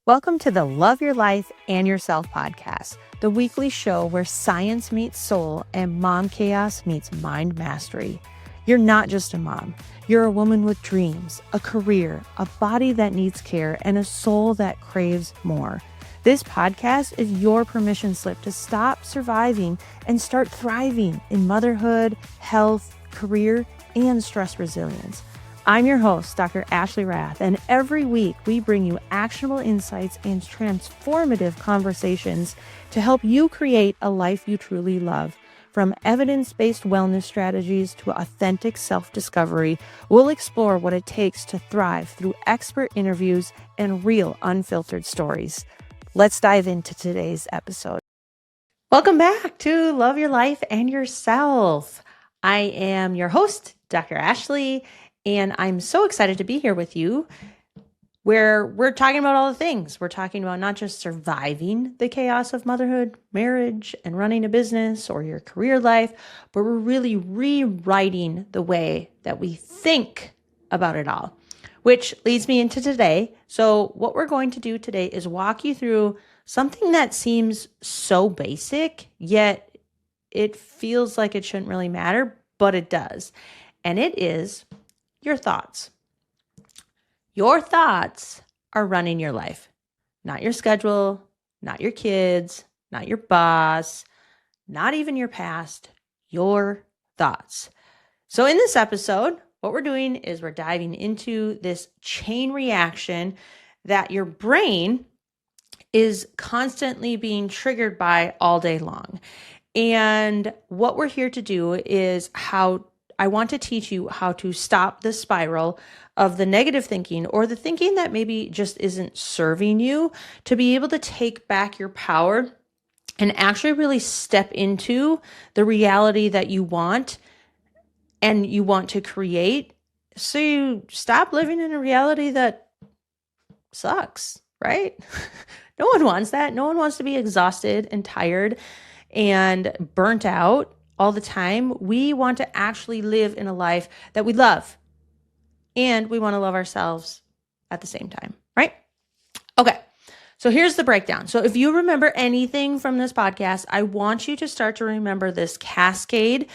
Welcome to the Love Your Life and Yourself podcast, the weekly show where science meets soul and mom chaos meets mind mastery. You're not just a mom. You're a woman with dreams, a career, a body that needs care, and a soul that craves more. This podcast is your permission slip to stop surviving and start thriving in motherhood, health, career, and stress resilience. I'm your host, Dr. Ashley Rath, and every week we bring you actionable insights and transformative conversations to help you create a life you truly love. From evidence-based wellness strategies to authentic self-discovery, we'll explore what it takes to thrive through expert interviews and real unfiltered stories. Let's dive into today's episode. Welcome back to Love Your Life and Yourself. I am your host, Dr. Ashley, and I'm so excited to be here with you where we're talking about all the things. We're talking about not just surviving the chaos of motherhood, marriage, and running a business or your career life, but we're really rewriting the way that we think about it all, which leads me into today. So what we're going to do today is walk you through something that seems so basic, yet it feels like it shouldn't really matter, but it does. And it is your thoughts. Your thoughts are running your life, not your schedule, not your kids, not your boss, not even your past, your thoughts. So in this episode, what we're doing is we're diving into this chain reaction that your brain is constantly being triggered by all day long. And what we're here to do is I want to teach you how to stop the spiral of the negative thinking or the thinking that maybe just isn't serving you, to be able to take back your power and actually really step into the reality that you want and you want to create. So you stop living in a reality that sucks, right? No one wants that. No one wants to be exhausted and tired and burnt out all the time. We want to actually live in a life that we love, and we want to love ourselves at the same time, right? Okay. So here's the breakdown. So if you remember anything from this podcast, I want you to start to remember this cascade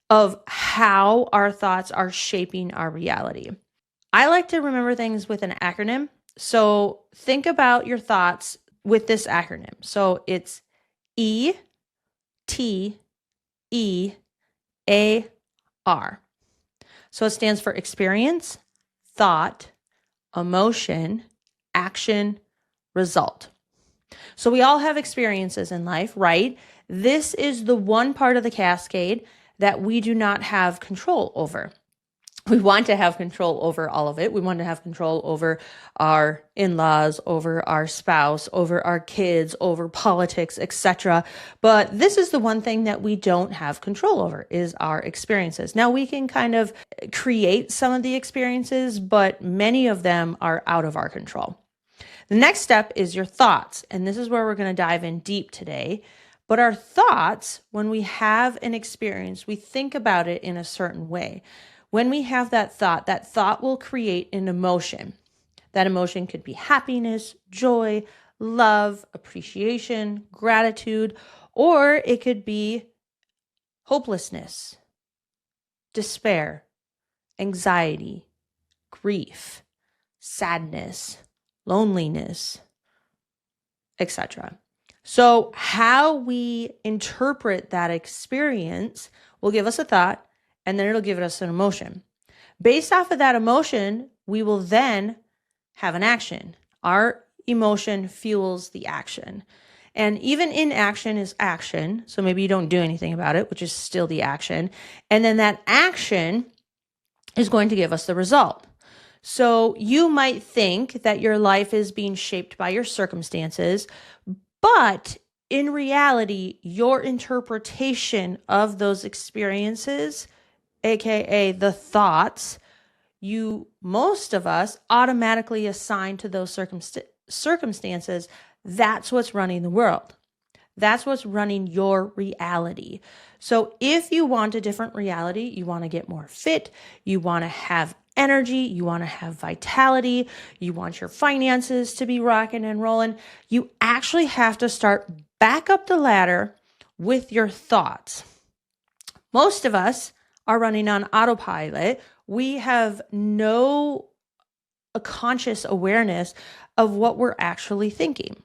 of how our thoughts are shaping our reality. I like to remember things with an acronym. So think about your thoughts with this acronym. So it's ETER. So it stands for experience, thought, emotion, action, result. So we all have experiences in life, right? This is the one part of the cascade that we do not have control over. We want to have control over all of it. We want to have control over our in-laws, over our spouse, over our kids, over politics, etc. But this is the one thing that we don't have control over, is our experiences. Now, we can kind of create some of the experiences, but many of them are out of our control. The next step is your thoughts, and this is where we're going to dive in deep today. But our thoughts, when we have an experience, we think about it in a certain way. When we have that thought will create an emotion. That emotion could be happiness, joy, love, appreciation, gratitude, or it could be hopelessness, despair, anxiety, grief, sadness, loneliness, etc. So how we interpret that experience will give us a thought, and then it'll give us an emotion. Based off of that emotion, we will then have an action. Our emotion fuels the action. And even inaction is action. So maybe you don't do anything about it, which is still the action. And then that action is going to give us the result. So you might think that your life is being shaped by your circumstances, but in reality, your interpretation of those experiences, aka the thoughts, most of us automatically assign to those circumstances. That's what's running the world. That's what's running your reality. So if you want a different reality, you want to get more fit, you want to have energy, you want to have vitality, you want your finances to be rocking and rolling, you actually have to start back up the ladder with your thoughts. Most of us are running on autopilot. We have no conscious awareness of what we're actually thinking.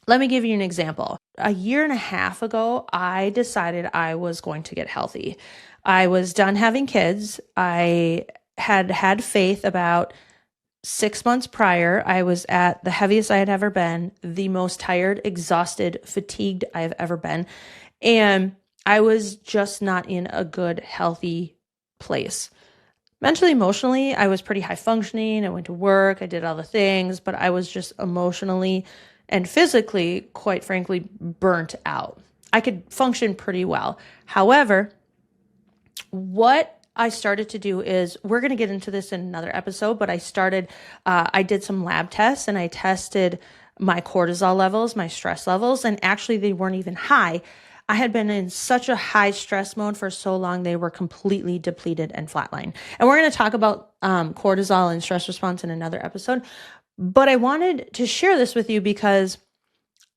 Let me give you an example. A year and a half ago, I decided I was going to get healthy. I was done having kids. I had faith about 6 months prior. I was at the heaviest I had ever been, the most tired, exhausted, fatigued I've ever been. And I was just not in a good, healthy place. Mentally, emotionally, I was pretty high functioning. I went to work, I did all the things, but I was just emotionally and physically, quite frankly, burnt out. I could function pretty well. However, what I started to do is, we're going to get into this in another episode, but I did some lab tests and I tested my cortisol levels, my stress levels, and actually they weren't even high. I had been in such a high stress mode for so long, they were completely depleted and flatlined. And we're going to talk about cortisol and stress response in another episode. But I wanted to share this with you because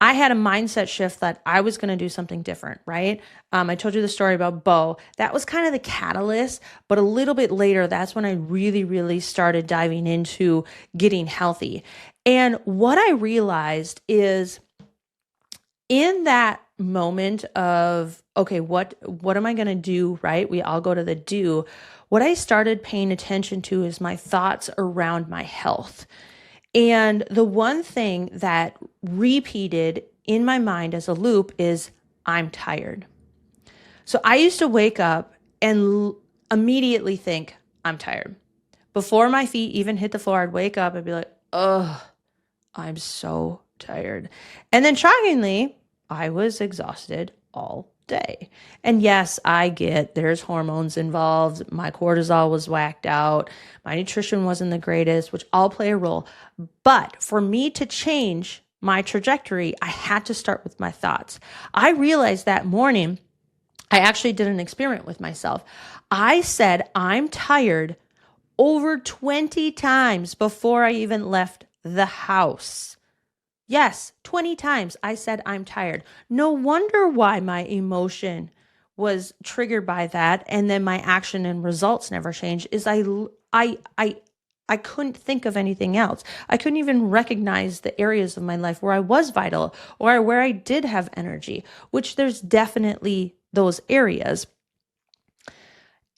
I had a mindset shift that I was going to do something different, right? I told you the story about Bo. That was kind of the catalyst, but a little bit later, that's when I really, really started diving into getting healthy. And what I realized is, in that moment of, okay, what am I going to do, right? We all go to the do. What I started paying attention to is my thoughts around my health. And the one thing that repeated in my mind as a loop is, I'm tired. So I used to wake up and immediately think, I'm tired. Before my feet even hit the floor, I'd wake up and be like, ugh, I'm so tired. And then shockingly, I was exhausted all day. And yes, I get there's hormones involved. My cortisol was whacked out. My nutrition wasn't the greatest, which all play a role. But for me to change my trajectory, I had to start with my thoughts. I realized that morning, I actually did an experiment with myself. I said, I'm tired over 20 times before I even left the house. Yes, 20 times I said I'm tired. No wonder why my emotion was triggered by that, and then my action and results never changed. I couldn't think of anything else. I couldn't even recognize the areas of my life where I was vital or where I did have energy, which there's definitely those areas.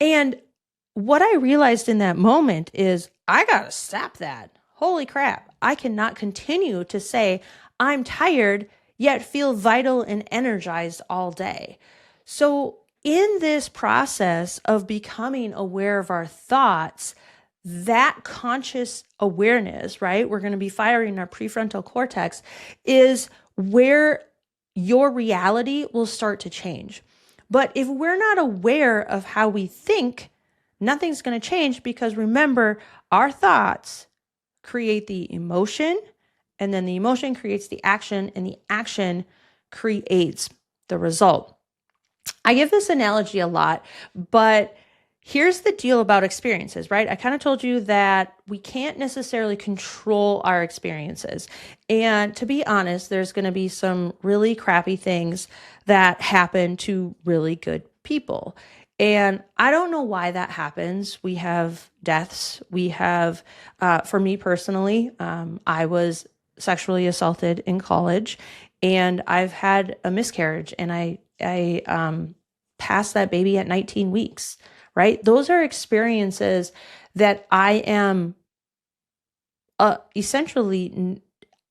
And what I realized in that moment is, I got to stop that. Holy crap. I cannot continue to say I'm tired, yet feel vital and energized all day. So in this process of becoming aware of our thoughts, that conscious awareness, right? We're going to be firing our prefrontal cortex, is where your reality will start to change. But if we're not aware of how we think, nothing's going to change, because remember, our thoughts create the emotion, and then the emotion creates the action, and the action creates the result. I give this analogy a lot, but here's the deal about experiences, right? I kind of told you that we can't necessarily control our experiences. And to be honest, there's going to be some really crappy things that happen to really good people. And I don't know why that happens. We have deaths. We have, for me personally, I was sexually assaulted in college, and I've had a miscarriage, and I passed that baby at 19 weeks, right? Those are experiences that I am essentially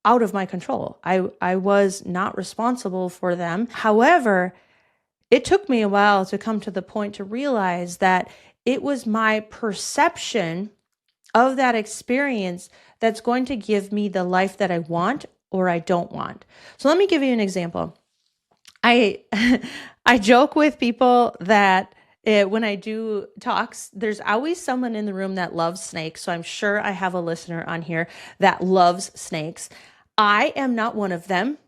out of my control. I was not responsible for them. However, it took me a while to come to the point to realize that it was my perception of that experience that's going to give me the life that I want or I don't want. So let me give you an example. I joke with people that when I do talks, there's always someone in the room that loves snakes. So I'm sure I have a listener on here that loves snakes. I am not one of them.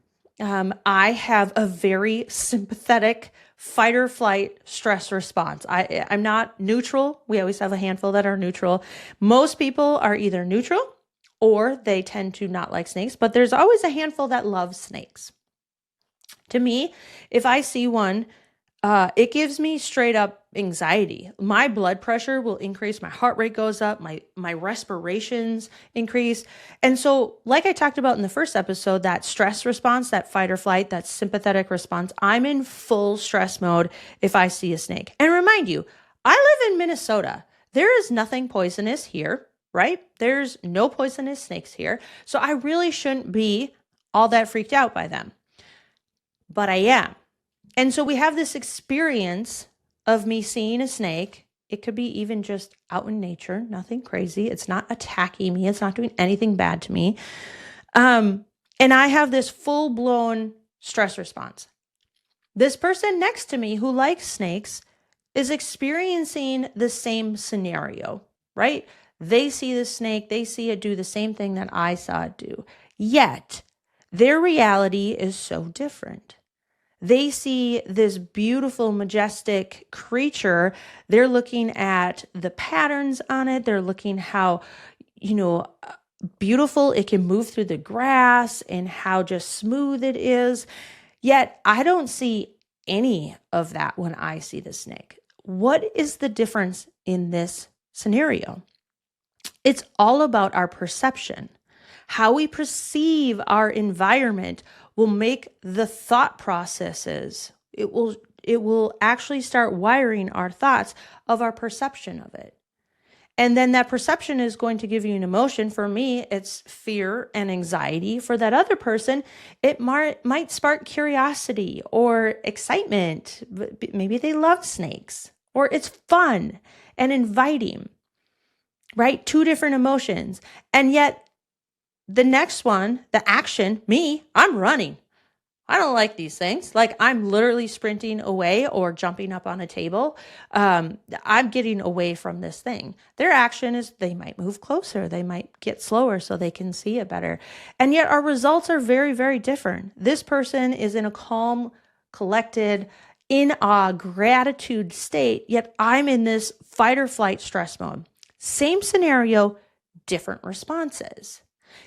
I have a very sympathetic fight or flight stress response. I'm not neutral. We always have a handful that are neutral. Most people are either neutral or they tend to not like snakes, but there's always a handful that love snakes. To me, if I see one, it gives me straight up anxiety. My blood pressure will increase. My heart rate goes up. My respirations increase. And so, like I talked about in the first episode, that stress response, that fight or flight, that sympathetic response, I'm in full stress mode if I see a snake. And remind you, I live in Minnesota. There is nothing poisonous here, right? There's no poisonous snakes here. So I really shouldn't be all that freaked out by them. But I am. And so we have this experience of me seeing a snake. It could be even just out in nature, nothing crazy. It's not attacking me. It's not doing anything bad to me. And I have this full-blown stress response. This person next to me who likes snakes is experiencing the same scenario, right? They see the snake. They see it do the same thing that I saw it do. Yet, their reality is so different. They see this beautiful, majestic creature. They're looking at the patterns on it. They're looking how, beautiful it can move through the grass and how just smooth it is. Yet I don't see any of that when I see the snake. What is the difference in this scenario? It's all about our perception. How we perceive our environment will make the thought processes. It will actually start wiring our thoughts of our perception of it. And then that perception is going to give you an emotion. For me, it's fear and anxiety. For that other person, it might spark curiosity or excitement. Maybe they love snakes, or it's fun and inviting, right? Two different emotions. And yet the next one, the action, me, I'm running. I don't like these things. Like I'm literally sprinting away or jumping up on a table. I'm getting away from this thing. Their action is they might move closer. They might get slower so they can see it better. And yet our results are very, very different. This person is in a calm, collected, in a gratitude state, yet I'm in this fight or flight stress mode. Same scenario, different responses.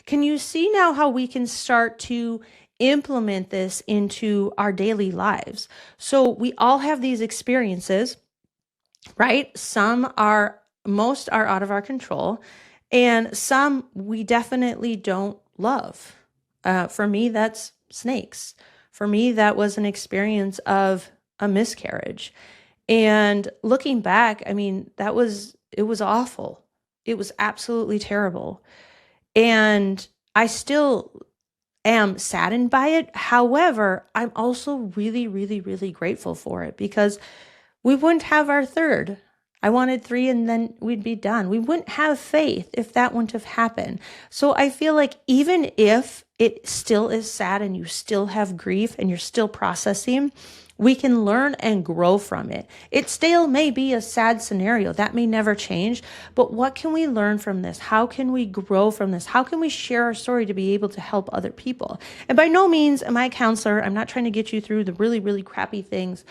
Can you see now how we can start to implement this into our daily lives? So we all have these experiences, right? Most are out of our control, and some we definitely don't love. For me, that's snakes. For me, that was an experience of a miscarriage. And looking back, it was awful. It was absolutely terrible. And I still am saddened by it. However, I'm also really, really, really grateful for it because we wouldn't have our third. I wanted 3 and then we'd be done. We wouldn't have faith if that wouldn't have happened. So I feel like even if it still is sad and you still have grief and you're still processing, we can learn and grow from it. It still may be a sad scenario. That may never change. But what can we learn from this? How can we grow from this? How can we share our story to be able to help other people? And by no means am I a counselor. I'm not trying to get you through the really, really crappy things.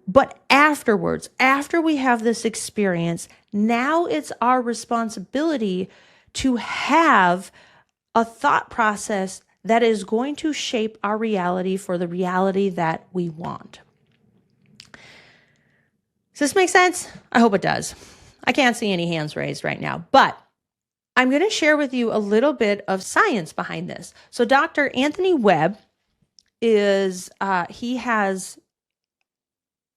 But afterwards, after we have this experience, now it's our responsibility to have a thought process that is going to shape our reality for the reality that we want. Does this make sense? I hope it does. I can't see any hands raised right now, but I'm going to share with you a little bit of science behind this. So Dr. Anthony Webb he has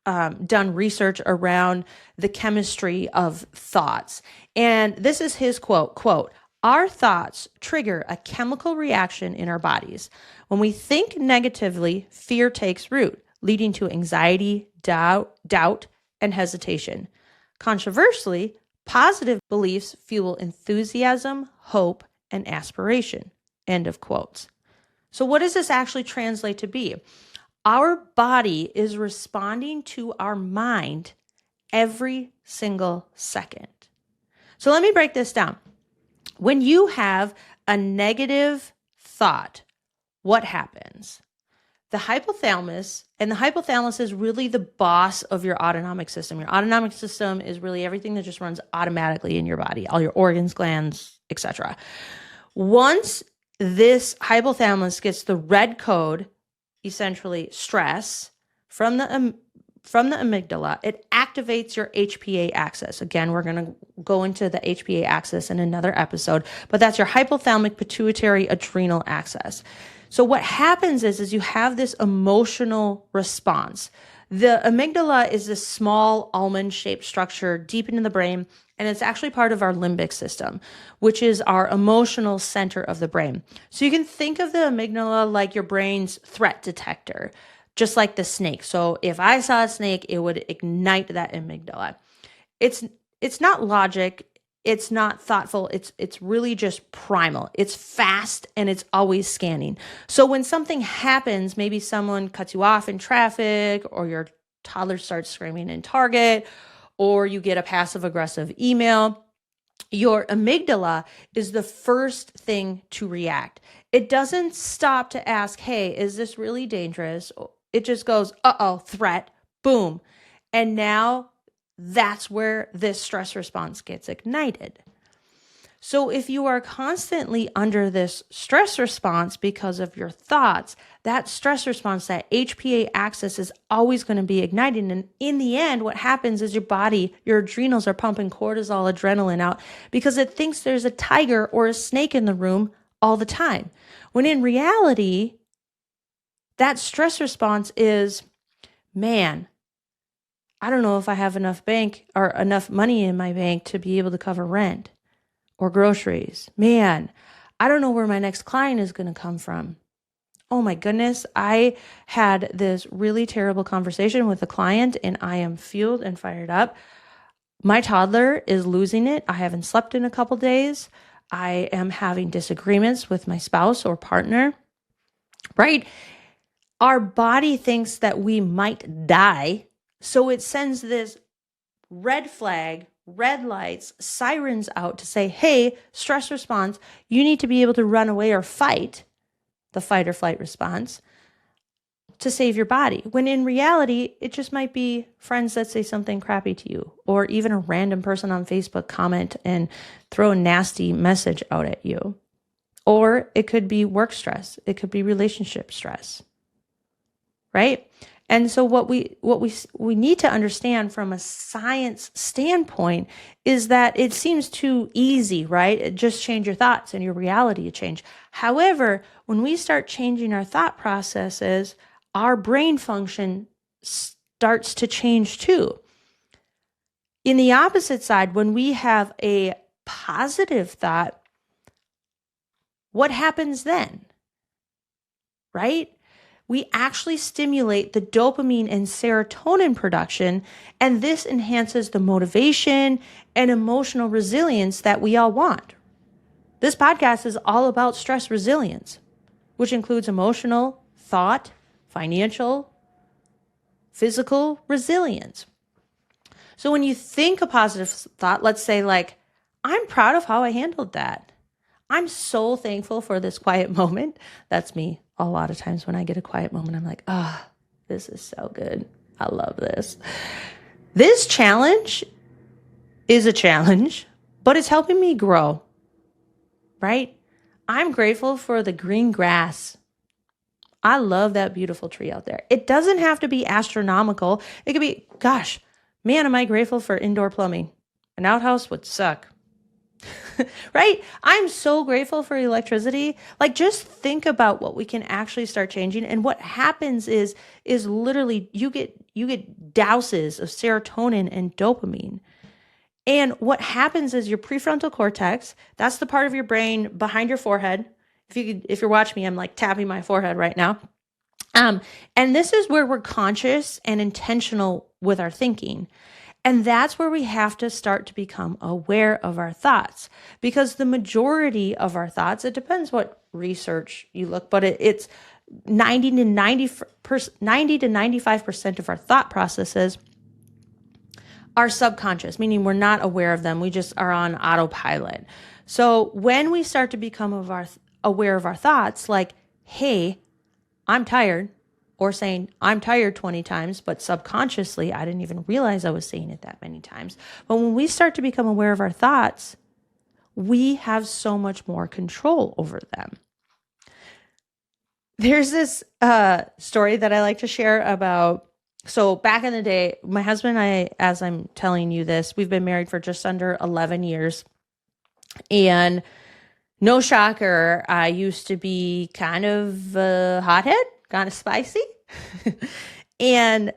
done research around the chemistry of thoughts. And this is his quote, "Our thoughts trigger a chemical reaction in our bodies. When we think negatively, fear takes root, leading to anxiety, doubt, and hesitation. Controversially, positive beliefs fuel enthusiasm, hope, and aspiration." End of quotes. So what does this actually translate to be? Our body is responding to our mind every single second. So let me break this down. When you have a negative thought, what happens? The hypothalamus is really the boss of your autonomic system. Your autonomic system is really everything that just runs automatically in your body, all your organs, glands, etc. Once this hypothalamus gets the red code, essentially stress, from the amygdala, it activates your HPA axis. Again, we're going to go into the HPA axis in another episode, but that's your hypothalamic pituitary adrenal axis. So what happens is you have this emotional response. The amygdala is this small almond-shaped structure deep into the brain, and it's actually part of our limbic system, which is our emotional center of the brain. So you can think of the amygdala like your brain's threat detector, just like the snake. So if I saw a snake, it would ignite that amygdala. It's not logic. It's not thoughtful. It's really just primal. It's fast and it's always scanning. So when something happens, maybe someone cuts you off in traffic, or your toddler starts screaming in Target, or you get a passive aggressive email, your amygdala is the first thing to react. It doesn't stop to ask, hey, is this really dangerous? It just goes, uh-oh, threat, boom. And now that's where this stress response gets ignited. So if you are constantly under this stress response because of your thoughts, that stress response, that HPA axis is always going to be igniting. And in the end, what happens is your body, your adrenals are pumping cortisol, adrenaline out because it thinks there's a tiger or a snake in the room all the time. When in reality, that stress response is, man, I don't know if I have enough money in my bank to be able to cover rent or groceries. Man, I don't know where my next client is going to come from. Oh my goodness, I had this really terrible conversation with a client and I am fueled and fired up. My toddler is losing it. I haven't slept in a couple days. I am having disagreements with my spouse or partner, right? Our body thinks that we might die. So it sends this red flag, red lights, sirens out to say, hey, stress response, you need to be able to run away or fight, the fight or flight response, to save your body. When in reality, it just might be friends that say something crappy to you, or even a random person on Facebook comment and throw a nasty message out at you. Or it could be work stress. It could be relationship stress, right? And so what we need to understand from a science standpoint is that it seems too easy, right? Just change your thoughts and your reality will change. However, when we start changing our thought processes, our brain function starts to change too. In the opposite side, when we have a positive thought, what happens then? Right? We actually stimulate the dopamine and serotonin production, and this enhances the motivation and emotional resilience that we all want. This podcast is all about stress resilience, which includes emotional, thought, financial, physical resilience. So when you think a positive thought, let's say like, I'm proud of how I handled that. I'm so thankful for this quiet moment. That's me. A lot of times when I get a quiet moment, I'm like, this is so good. I love this. This challenge is a challenge, but it's helping me grow, right? I'm grateful for the green grass. I love that beautiful tree out there. It doesn't have to be astronomical. It could be, gosh, man, am I grateful for indoor plumbing. An outhouse would suck. Right? I'm so grateful for electricity. Like, just think about what we can actually start changing. And what happens is literally you get douses of serotonin and dopamine. And what happens is your prefrontal cortex, that's the part of your brain behind your forehead. If you're watching me, I'm like tapping my forehead right now. And this is where we're conscious and intentional with our thinking. And that's where we have to start to become aware of our thoughts, because the majority of our thoughts, it depends what research you look, but it's 90 to 95% of our thought processes are subconscious, meaning we're not aware of them. We just are on autopilot. So when we start to become aware of our thoughts, like, hey, I'm tired, or saying I'm tired 20 times, but subconsciously, I didn't even realize I was saying it that many times. But when we start to become aware of our thoughts, we have so much more control over them. There's this story that I like to share about. So back in the day, my husband and I, as I'm telling you this, we've been married for just under 11 years. And no shocker, I used to be kind of a hothead, kind of spicy. And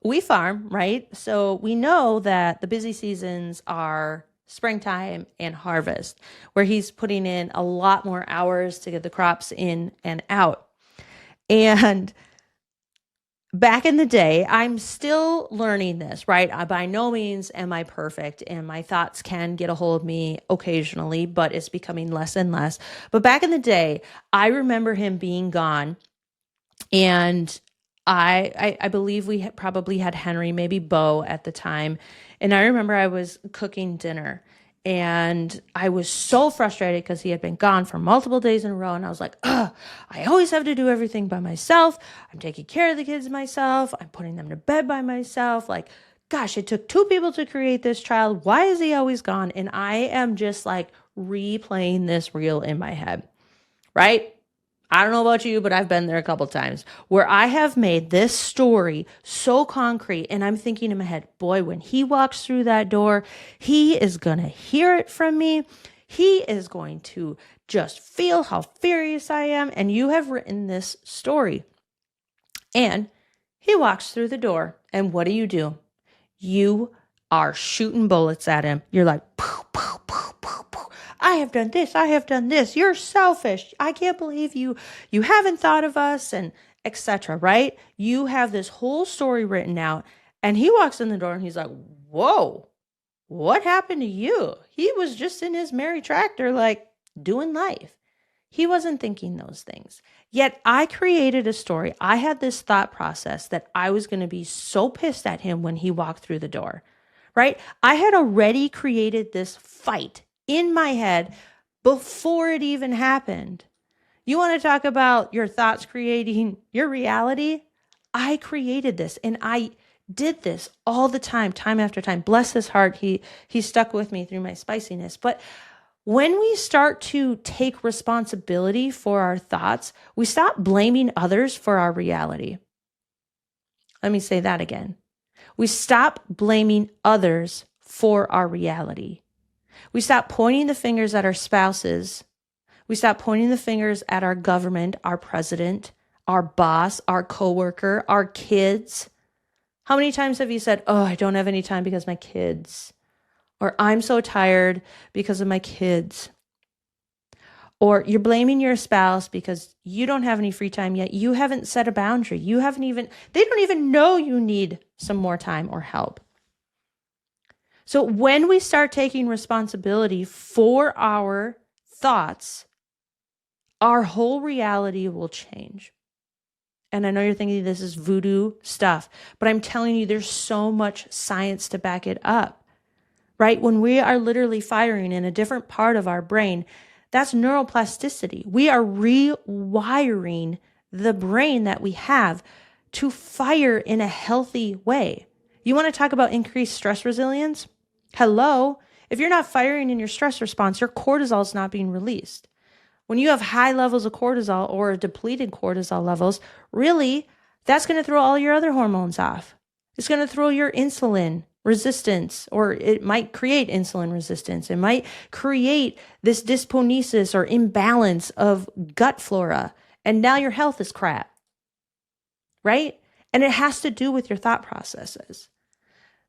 we farm, right? So we know that the busy seasons are springtime and harvest, where he's putting in a lot more hours to get the crops in and out. And back in the day, I'm still learning this, right? By no means am I perfect, and my thoughts can get a hold of me occasionally, but it's becoming less and less. But back in the day, I remember him being gone, and I believe we probably had Henry, maybe Bo at the time. And I remember I was cooking dinner, and I was so frustrated because he had been gone for multiple days in a row. And I was like, ugh, I always have to do everything by myself. I'm taking care of the kids myself. I'm putting them to bed by myself. Like, gosh, it took two people to create this child. Why is he always gone? And I am just like replaying this reel in my head, right? I don't know about you, but I've been there a couple times where I have made this story so concrete, and I'm thinking in my head, boy, when he walks through that door, he is going to hear it from me. He is going to just feel how furious I am. And you have written this story. And he walks through the door, and what do? You are shooting bullets at him. You're like, poof, poof, poof, poof, poof. I have done this. I have done this. You're selfish. I can't believe you haven't thought of us, and etc. Right? You have this whole story written out, and he walks in the door and he's like, whoa, what happened to you? He was just in his merry tractor, like doing life. He wasn't thinking those things. Yet I created a story. I had this thought process that I was going to be so pissed at him when he walked through the door, right? I had already created this fight in my head before it even happened. You want to talk about your thoughts creating your reality? I created this, and I did this all the time after time. Bless his heart. He stuck with me through my spiciness. But when we start to take responsibility for our thoughts, we stop blaming others for our reality. Let me say that again. We stop blaming others for our reality. We stop pointing the fingers at our spouses. We stop pointing the fingers at our government, our president, our boss, our coworker, our kids. How many times have you said, oh, I don't have any time because my kids? Or I'm so tired because of my kids. Or you're blaming your spouse because you don't have any free time yet. You haven't set a boundary. They don't even know you need some more time or help. So when we start taking responsibility for our thoughts, our whole reality will change. And I know you're thinking this is voodoo stuff, but I'm telling you, there's so much science to back it up. Right? When we are literally firing in a different part of our brain, that's neuroplasticity. We are rewiring the brain that we have to fire in a healthy way. You want to talk about increased stress resilience? Hello? If you're not firing in your stress response, your cortisol is not being released. When you have high levels of cortisol or depleted cortisol levels, really, that's going to throw all your other hormones off. It's going to throw your insulin resistance, or it might create insulin resistance. It might create this dysponesis or imbalance of gut flora. And now your health is crap, right? And it has to do with your thought processes.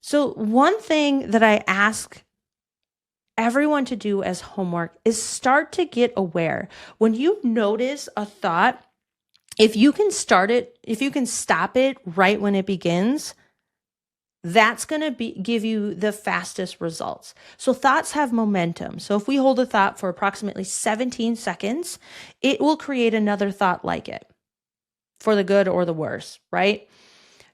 So one thing that I ask everyone to do as homework is start to get aware. When you notice a thought, if you can stop it right when it begins, that's going to give you the fastest results. So thoughts have momentum. So if we hold a thought for approximately 17 seconds, it will create another thought like it, for the good or the worse, right?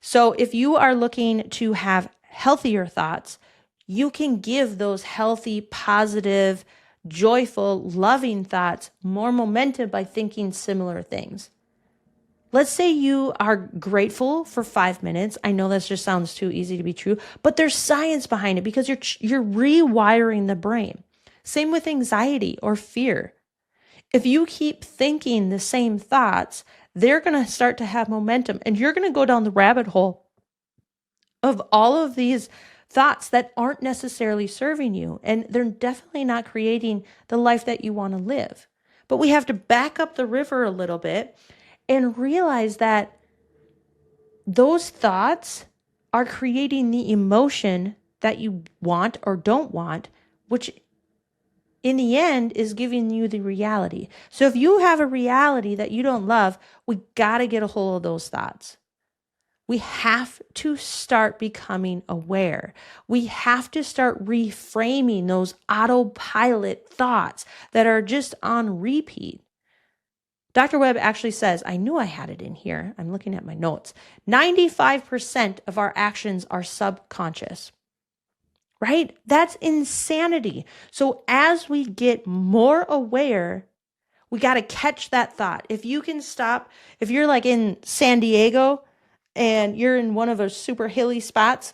So if you are looking to have healthier thoughts, you can give those healthy, positive, joyful, loving thoughts more momentum by thinking similar things. Let's say you are grateful for 5 minutes. I know this just sounds too easy to be true, but there's science behind it because you're rewiring the brain. Same with anxiety or fear. If you keep thinking the same thoughts, they're going to start to have momentum and you're going to go down the rabbit hole of all of these thoughts that aren't necessarily serving you. And they're definitely not creating the life that you want to live. But we have to back up the river a little bit and realize that those thoughts are creating the emotion that you want or don't want, which in the end is giving you the reality. So if you have a reality that you don't love, we got to get a hold of those thoughts. We have to start becoming aware. We have to start reframing those autopilot thoughts that are just on repeat. Dr. Webb actually says, I knew I had it in here. I'm looking at my notes. 95% of our actions are subconscious. Right? That's insanity. So as we get more aware, we got to catch that thought. If you can stop, if you're like in San Diego and you're in one of those super hilly spots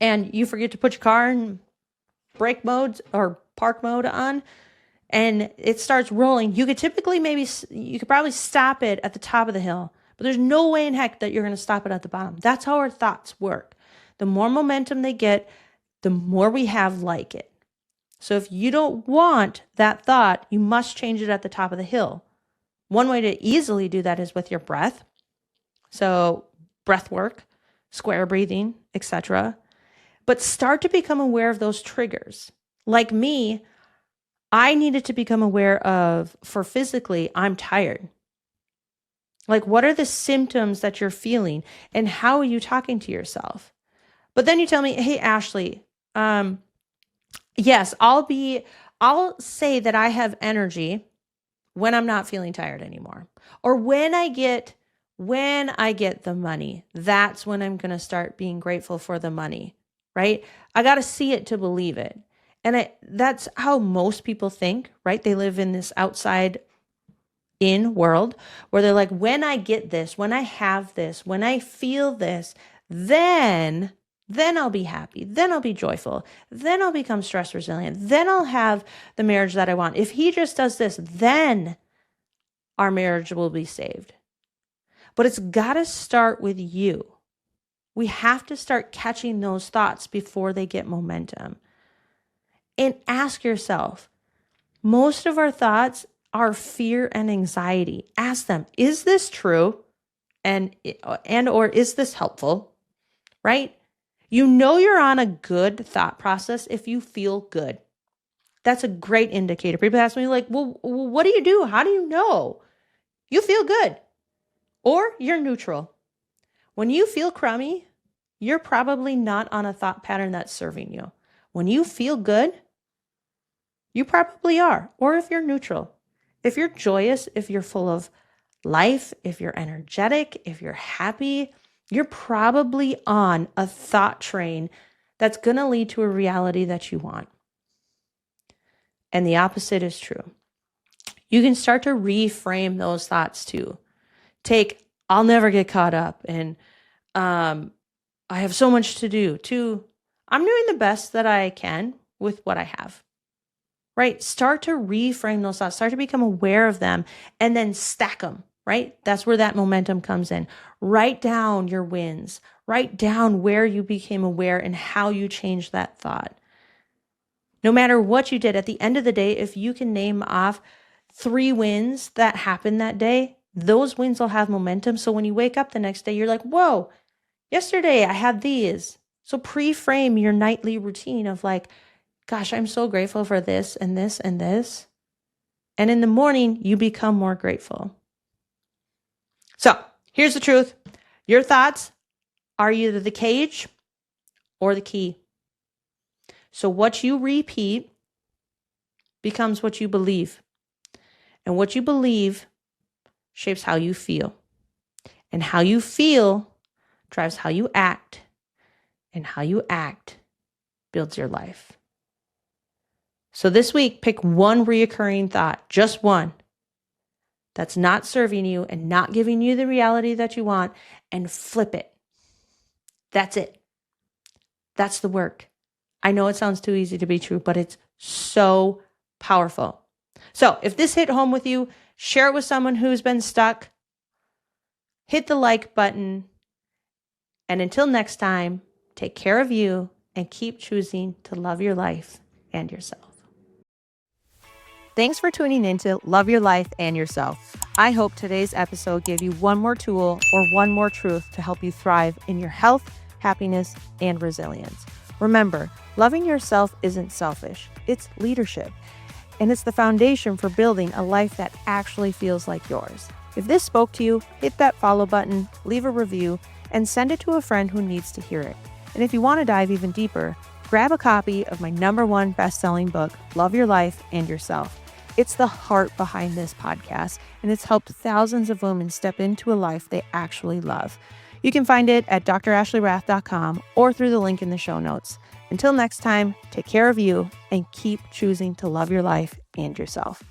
and you forget to put your car in brake mode or park mode on and it starts rolling, you could probably stop it at the top of the hill, but there's no way in heck that you're going to stop it at the bottom. That's how our thoughts work. The more momentum they get, the more we have like it. So if you don't want that thought, you must change it at the top of the hill. One way to easily do that is with your breath. So breath work, square breathing, etc. But start to become aware of those triggers. Like me, I needed to become aware of, for physically, I'm tired. Like, what are the symptoms that you're feeling and how are you talking to yourself? But then you tell me, hey, Ashley, yes, I'll say that I have energy when I'm not feeling tired anymore. Or when I get the money, that's when I'm going to start being grateful for the money, right? I got to see it to believe it. And that's how most people think, right? They live in this outside in world where they're like, when I get this, when I have this, when I feel this, then I'll be happy. Then I'll be joyful. Then I'll become stress resilient. Then I'll have the marriage that I want. If he just does this, then our marriage will be saved. But it's got to start with you. We have to start catching those thoughts before they get momentum. And ask yourself, most of our thoughts are fear and anxiety. Ask them, is this true? And or is this helpful? Right? You know you're on a good thought process if you feel good. That's a great indicator. People ask me like, well, what do you do? How do you know? You feel good or you're neutral. When you feel crummy, you're probably not on a thought pattern that's serving you. When you feel good, you probably are. Or if you're neutral, if you're joyous, if you're full of life, if you're energetic, if you're happy, you're probably on a thought train that's going to lead to a reality that you want. And the opposite is true. You can start to reframe those thoughts too. Take, I'll never get caught up, and I have so much to do, to I'm doing the best that I can with what I have. Right? Start to reframe those thoughts, start to become aware of them, and then stack them. Right? That's where that momentum comes in. Write down your wins. Write down where you became aware and how you changed that thought. No matter what you did, at the end of the day, if you can name off 3 wins that happened that day, those wins will have momentum. So when you wake up the next day, you're like, whoa, yesterday I had these. So pre-frame your nightly routine of like, gosh, I'm so grateful for this and this and this. And in the morning, you become more grateful. So here's the truth. Your thoughts are either the cage or the key. So what you repeat becomes what you believe. And what you believe shapes how you feel. And how you feel drives how you act. And how you act builds your life. So this week, pick one reoccurring thought, just one, that's not serving you and not giving you the reality that you want, and flip it. That's it. That's the work. I know it sounds too easy to be true, but it's so powerful. So if this hit home with you, share it with someone who's been stuck. Hit the like button. And until next time, take care of you and keep choosing to love your life and yourself. Thanks for tuning in to Love Your Life and Yourself. I hope today's episode gave you one more tool or one more truth to help you thrive in your health, happiness, and resilience. Remember, loving yourself isn't selfish, it's leadership. And it's the foundation for building a life that actually feels like yours. If this spoke to you, hit that follow button, leave a review, and send it to a friend who needs to hear it. And if you want to dive even deeper, grab a copy of my #1 best-selling book, Love Your Life and Yourself. It's the heart behind this podcast, and it's helped thousands of women step into a life they actually love. You can find it at drashleyrath.com or through the link in the show notes. Until next time, take care of you and keep choosing to love your life and yourself.